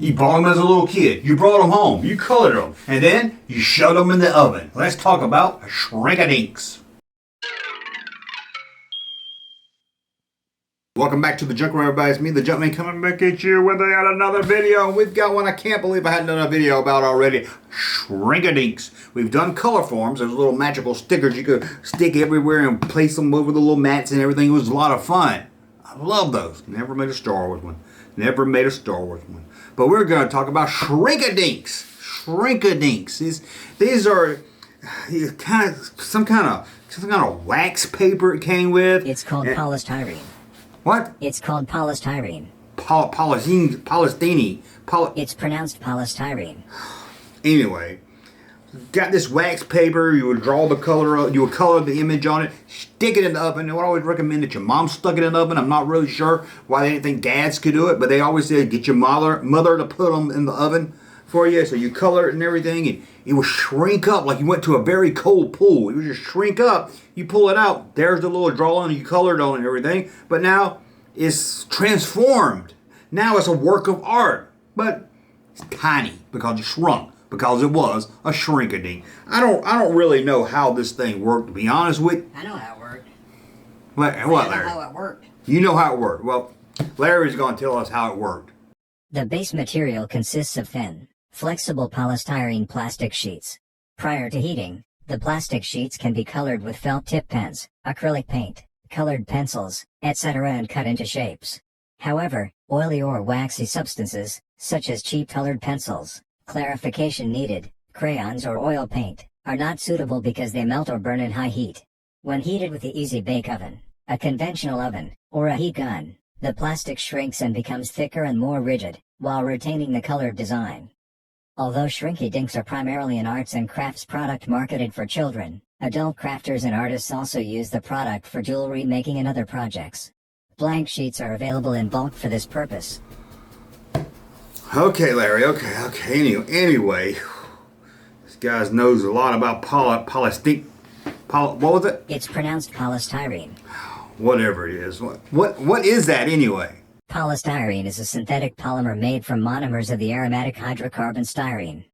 You bought them as a little kid. You brought them home. You colored them. And then you shoved them in the oven. Let's talk about Shrinky-Dinks. Welcome back to the Junkman, everybody. It's me, the Junkman, coming back at you with yet another video. We've got one I can't believe I hadn't done a video about already. Shrinky-Dinks. We've done color forms. There's little magical stickers you could stick everywhere and place them over the little mats and everything. It was a lot of fun. I love those. Never made a Star Wars one. Never made a Star Wars one. But we're going to talk about Shrinky-Dinks. Shrinky-Dinks. These are some kind of wax paper it came with. It's called polystyrene. What? It's called polystyrene. Polystyrene. It's pronounced polystyrene. Anyway, got this wax paper. You would draw the color. You would color the image on it. Stick it in the oven. They would always recommend that your mom stuck it in the oven. I'm not really sure why they didn't think dads could do it, but they always said get your mother to put them in the oven for you. So you color it and everything, and it would shrink up like you went to a very cold pool. It would just shrink up. You pull it out. There's the little drawing you colored on and everything. But now it's transformed. Now it's a work of art. But it's tiny because it shrunk. Because it was a Shrinky-Dink. I don't really know how this thing worked, to be honest with you. I know how it worked. What, I Larry? know how it worked. You know how it worked. Well, Larry's going to tell us how it worked. The base material consists of thin, flexible polystyrene plastic sheets. Prior to heating, the plastic sheets can be colored with felt tip pens, acrylic paint, colored pencils, etc. and cut into shapes. However, oily or waxy substances, such as cheap colored pencils, clarification needed, crayons or oil paint, are not suitable because they melt or burn in high heat. When heated with the easy bake oven, a conventional oven, or a heat gun, the plastic shrinks and becomes thicker and more rigid, while retaining the colored design. Although Shrinky-Dinks are primarily an arts and crafts product marketed for children, adult crafters and artists also use the product for jewelry making and other projects. Blank sheets are available in bulk for this purpose. Okay, Larry. Okay. Anyway, this guy knows a lot about polystyrene. What was it? It's pronounced polystyrene. Whatever it is. What is that anyway? Polystyrene is a synthetic polymer made from monomers of the aromatic hydrocarbon styrene.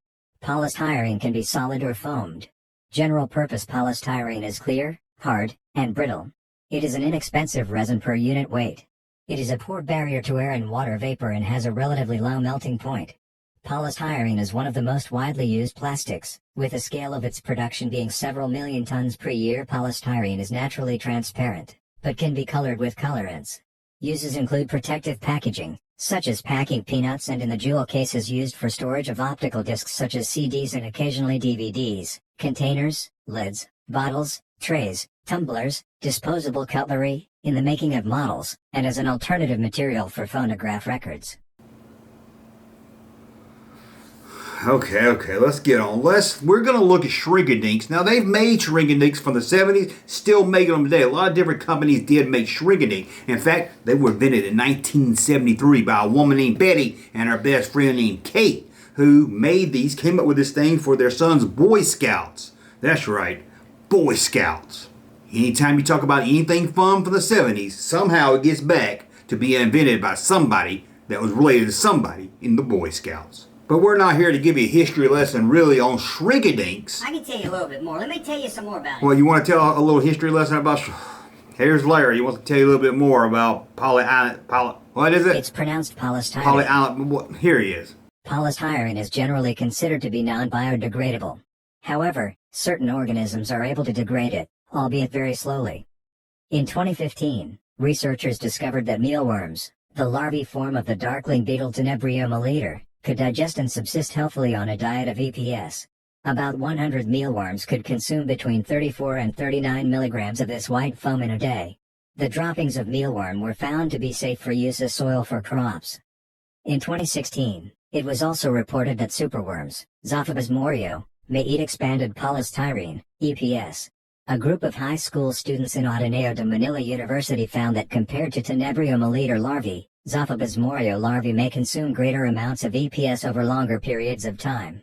Polystyrene can be solid or foamed. General purpose polystyrene is clear, hard, and brittle. It is an inexpensive resin per unit weight. It is a poor barrier to air and water vapor and has a relatively low melting point. Polystyrene is one of the most widely used plastics, with a scale of its production being several million tons per year. Polystyrene is naturally transparent, but can be colored with colorants. Uses include protective packaging, such as packing peanuts, and in the jewel cases used for storage of optical discs such as CDs and occasionally DVDs, containers, lids, bottles, trays, tumblers, disposable cutlery, in the making of models, and as an alternative material for phonograph records. Okay, let's get on. We're going to look at Shrinky-Dinks. Now, they've made Shrinky-Dinks from the 70s, still making them today. A lot of different companies did make Shrinky-Dink. In fact, they were invented in 1973 by a woman named Betty and her best friend named Kate, who came up with this thing for their sons' Boy Scouts. That's right, Boy Scouts. Anytime you talk about anything fun from the 70s, somehow it gets back to being invented by somebody that was related to somebody in the Boy Scouts. But we're not here to give you a history lesson really on Shrinky-Dinks. I can tell you a little bit more. Let me tell you some more about it. Well, you want to tell a little history lesson about... Here's Larry. He wants to tell you a little bit more about what is it? It's pronounced polystyrene. Here he is. Polystyrene is generally considered to be non-biodegradable. However, certain organisms are able to degrade it, albeit very slowly. In 2015, researchers discovered that mealworms, the larvae form of the darkling beetle Tenebrio meliter, could digest and subsist healthily on a diet of EPS. About 100 mealworms could consume between 34 and 39 milligrams of this white foam in a day. The droppings of mealworm were found to be safe for use as soil for crops. In 2016, it was also reported that superworms, Zophobus morio, may eat expanded polystyrene, EPS. A group of high school students in Ateneo de Manila University found that compared to Tenebrio meliter larvae, Zophobus morio larvae may consume greater amounts of EPS over longer periods of time.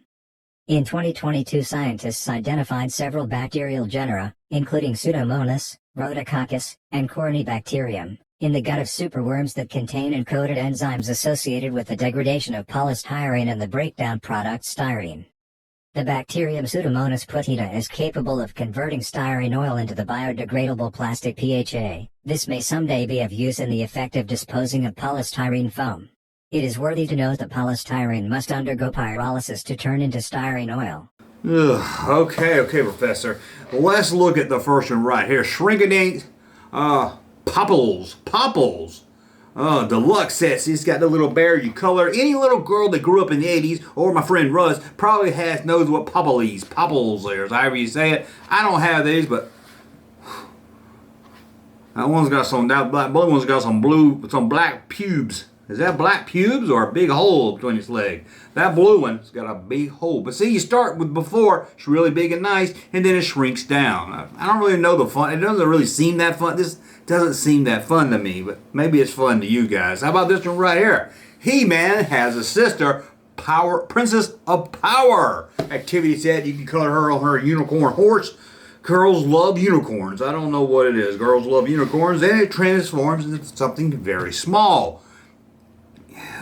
In 2022, scientists identified several bacterial genera, including Pseudomonas, Rhodococcus, and Corynebacterium, in the gut of superworms that contain encoded enzymes associated with the degradation of polystyrene and the breakdown product styrene. The bacterium Pseudomonas putida is capable of converting styrene oil into the biodegradable plastic PHA. This may someday be of use in the effective disposing of polystyrene foam. It is worthy to note that polystyrene must undergo pyrolysis to turn into styrene oil. Ugh, okay, Professor. Let's look at the first one right here. Shrinkadink, Popples. Deluxe sets. He's got the little bear you color. Any little girl that grew up in the 80s, or my friend Russ, probably knows what Popples is, however you say it. I don't have these, but that one's got that blue one's got some black pubes. Is that black pubes or a big hole between its legs? That blue one's got a big hole. But see, you start with before, it's really big and nice, and then it shrinks down. I don't really know the fun. It doesn't really seem that fun. This doesn't seem that fun to me, but maybe it's fun to you guys. How about this one right here? He-Man has a sister, Princess of Power. Activity set, you can color her on her unicorn horse. Girls love unicorns. I don't know what it is. Girls love unicorns, and it transforms into something very small.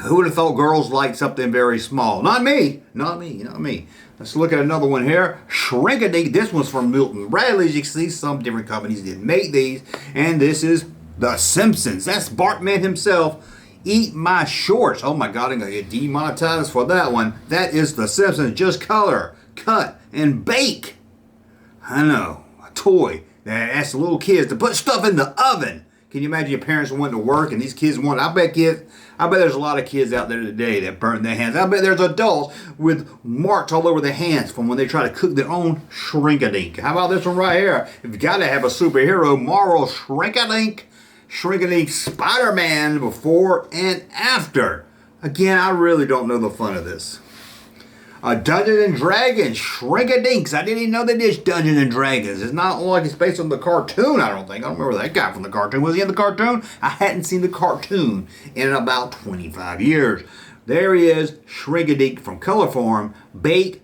Who would have thought girls liked something very small? Not me. Let's look at another one here. Shrinkadink. This one's from Milton Bradley. As you can see, some different companies did make these. And this is The Simpsons. That's Bartman himself. Eat my shorts. Oh my God, I'm going to get demonetized for that one. That is The Simpsons. Just color, cut, and bake. I know. A toy that asks little kids to put stuff in the oven. Can you imagine your parents went to work and these kids wanted? I bet there's a lot of kids out there today that burn their hands. I bet there's adults with marks all over their hands from when they try to cook their own Shrinkadink. How about this one right here? If you got to have a superhero, Marvel Shrinkadink Spider-Man before and after. Again, I really don't know the fun of this. Dungeons and Dragons, Shrinkadinks. I didn't even know they did Dungeons and Dragons. It's not like it's based on the cartoon, I don't think. I don't remember that guy from the cartoon. Was he in the cartoon? I hadn't seen the cartoon in about 25 years. There he is, Shrinkadink from Colorform, baked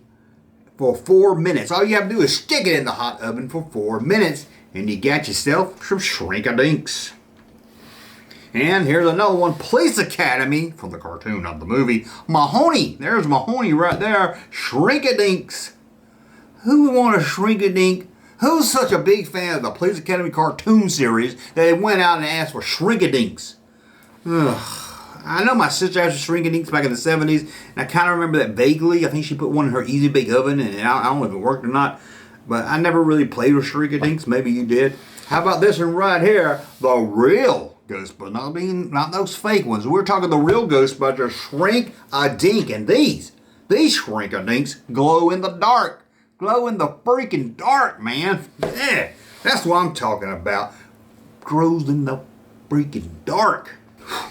for 4 minutes. All you have to do is stick it in the hot oven for 4 minutes, and you got yourself some Shrinkadinks. And here's another one, Police Academy, from the cartoon, not the movie. Mahoney, there's Mahoney right there. Shrinkadinks. Who would want a Shrinkadink? Who's such a big fan of the Police Academy cartoon series that they went out and asked for Shrinkadinks? I know my sister has Shrinkadinks back in the 70s, and I kind of remember that vaguely. I think she put one in her Easy Bake Oven, and I don't know if it worked or not. But I never really played with Shrinkadinks. Maybe you did. How about this one right here? The real Ghostbusters, not those fake ones. We're talking the real Ghostbusters, Shrink-a-Dink. And these Shrink-a-Dinks glow in the dark. Glow in the freaking dark, man. Yeah, that's what I'm talking about. Glows in the freaking dark.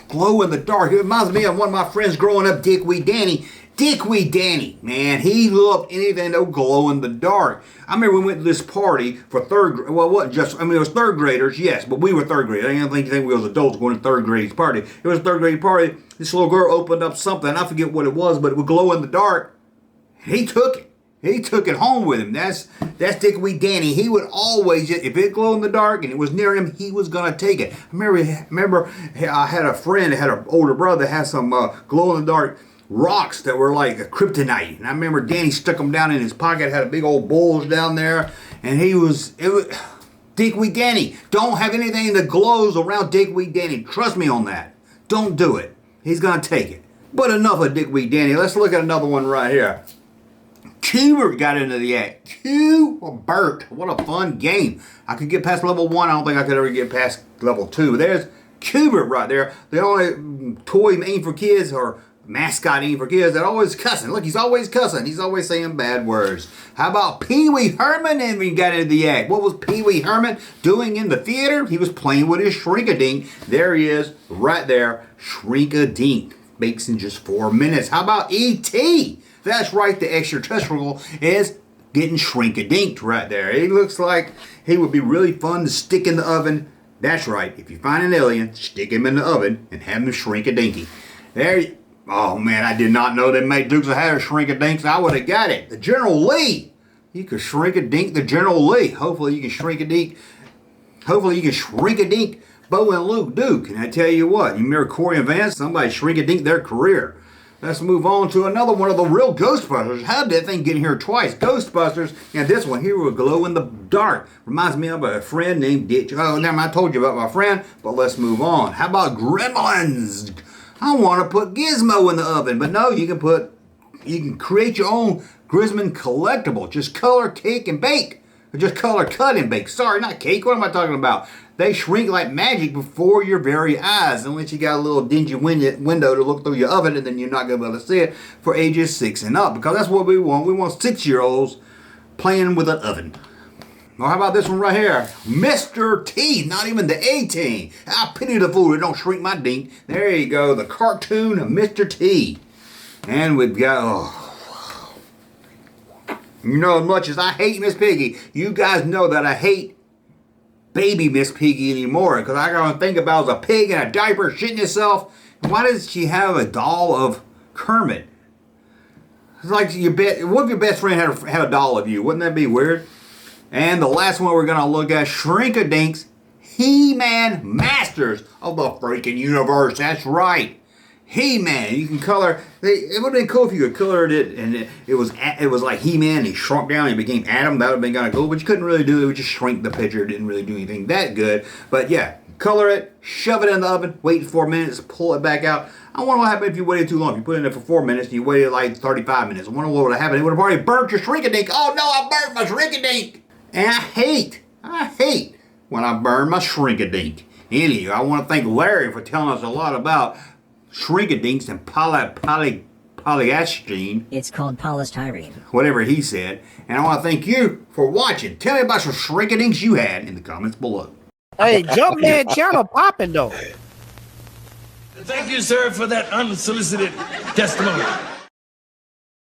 Glow in the dark. It reminds me of one of my friends growing up, Dickweed Danny. Dickweed Danny, man, he loved anything that would glow in the dark. I remember we went to this party for it was third graders, yes, but we were third graders. I didn't think we was adults going to third grade party. It was a third grade party. This little girl opened up something. I forget what it was, but it would glow in the dark. He took it. He took it home with him. That's Dickweed Danny. He would always, if it glowed in the dark and it was near him, he was going to take it. I remember I had a friend that had an older brother that had some glow in the dark rocks that were like a kryptonite. And I remember Danny stuck them down in his pocket, had a big old bulge down there, and it was Dickweed Danny. Don't have anything that glows around Dickweed Danny. Trust me on that. Don't do it. He's going to take it. But enough of Dickweed Danny. Let's look at another one right here. Cubert got into the act. Cubert. What a fun game. I could get past level 1. I don't think I could ever get past level 2. There's Cubert right there. The only toy aimed for kids, or mascot aimed for kids, that always cussing. Look, he's always cussing. He's always saying bad words. How about Pee Wee Herman and we got into the act? What was Pee Wee Herman doing in the theater? He was playing with his Shrink-a-Dink. There he is, right there. Shrink-a-Dink. Bakes in just 4 minutes. How about E.T.? That's right, the extraterrestrial is getting Shrink-a-Dinked right there. He looks like he would be really fun to stick in the oven. That's right, if you find an alien, stick him in the oven and have him Shrink-a-Dinky. There. Oh man, I did not know they made Dukes of Hazzard Shrink-a-Dinks. I would have got it. The General Lee. You could Shrink-a-Dink the General Lee. Hopefully you can Shrink-a-Dink Bo and Luke Duke. And I tell you what, you remember Corey and Vance? Somebody shrink-a-dink their career. Let's move on to another one of the real Ghostbusters. How did that thing get in here twice? Ghostbusters, and this one here will glow in the dark. Reminds me of a friend named Ditch. Oh, never mind, I told you about my friend, but let's move on. How about Gremlins? I want to put Gizmo in the oven, but no, you can create your own Grisman collectible. Just color, cake, and bake. Or just color, cut, and bake. Sorry, not cake. What am I talking about? They shrink like magic before your very eyes, unless you got a little dingy window to look through your oven, and then you're not going to be able to see it for ages 6 and up, because that's what we want. We want 6-year-olds playing with an oven. Well, how about this one right here? Mr. T, not even the A-Team. I pity the fool that don't shrink my dink. There you go, the cartoon of Mr. T. And we've got, you know, as much as I hate Miss Piggy, you guys know that I hate baby Miss Piggy anymore, because I gotta think about as a pig in a diaper shitting itself. Why does she have a doll of Kermit? It's like what if your best friend had a doll of you? Wouldn't that be weird? And the last one we're gonna look at, Shrink-a-Dinks, He-Man Masters of the freaking universe. That's right. He-Man, you can color. It would have been cool if you could color it, and it was like He-Man. He shrunk down. He became Adam. That would have been kind of cool, but you couldn't really do it. It would just shrink the picture. It didn't really do anything that good. But yeah, color it, shove it in the oven, wait 4 minutes, pull it back out. I wonder what happened if you waited too long. If you put it in there for 4 minutes and you waited like 35 minutes. I wonder what would have happened. It would have already burnt your Shrink-a-Dink. Oh no, I burnt my Shrink-a-Dink. And I hate when I burn my Shrink-a-Dink. Anyway, I want to thank Larry for telling us a lot about Shrink-a-Dinks and polyester. It's called polystyrene. Whatever he said. And I want to thank you for watching. Tell me about some Shrink-a-Dinks you had in the comments below. Hey, Junkman channel popping though. Thank you, sir, for that unsolicited testimony.